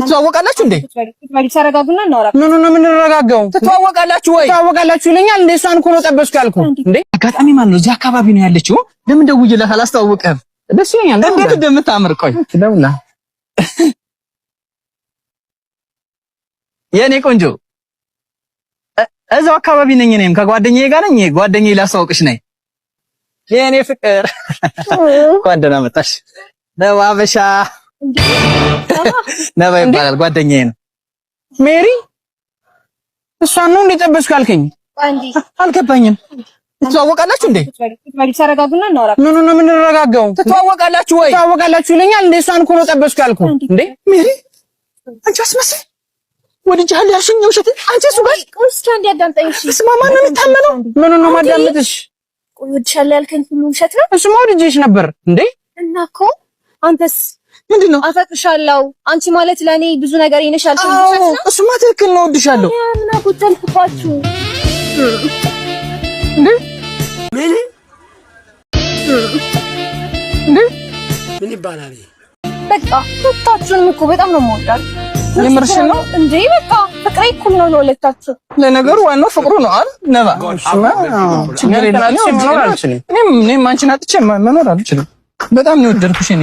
ትተዋወቃላችሁ እንዴ? ተረጋጉና እናወራ። ምን ነው የምንረጋጋው? ትተዋወቃላችሁ ወይ? ትተዋወቃላችሁ ይለኛል እንዴ? እሷን እኮ ነው ጠበስኩ ያልኩህ እንዴ። አጋጣሚ ማን ነው እዚህ አካባቢ ነው ያለችው? ለምን ደውዬላት አላስተዋወቀህም? ደስ ይለኛል። እንዴት እንደምታምር ቆይ ደውላ የኔ ቆንጆ እዛው አካባቢ ነኝ። እኔም ከጓደኛዬ ጋር ነኝ። ጓደኛዬ ላስተዋውቅሽ ነኝ። የኔ ፍቅር እንኳን ደህና መጣሽ። ነባበሻ ነባ ይባላል ጓደኛዬ ነው። ሜሪ እሷን ነው እንደጠበስኩ አልከኝ? አልገባኝም። ትተዋወቃላችሁ እንዴ? ተረጋጉና እናወራ። ምን ነው የምንረጋጋው? ትተዋወቃላችሁ ወይ? ትተዋወቃላችሁ ይለኛል እንዴ? እሷን እኮ ነው ጠበስኩ ያልኩህ እንዴ። ሜሪ አንቺ አስመስል ወድጄሃለሁ ያልሽኝ ውሸት አንቺ እሱ ጋር እስኪ አንዴ አዳምጠኝ። እሺ እስማ ማን ነው የምታመነው? ምን ነው ማዳምጥሽ? ወድጄሃለሁ ያልከኝ ሁሉ ውሸት ነው? እሱማ ወድጄሽ ነበር እንዴ። እና እኮ አንተስ ምንድነው? አፈቅርሻለሁ አንቺ ማለት ለኔ ብዙ ነገር ይነሻል። እሱማ ትክክል ነው። ወድሻለሁ እና ጉተልኩባችሁ እንዴ ምን ይባላል? በቃ ሁለታችሁንም እኮ በጣም ነው የምወዳችሁ። የምርሽ ነው እንዴ? በቃ ፍቅሬ እኩል ነው ለሁለታችሁ። ለነገሩ ዋናው ፍቅሩ ነው አይደል? ነባ ችግር የለም። እኔም አንቺን አጥቼ መኖር አልችልም። በጣም ነው የወደድኩሽ። እኔ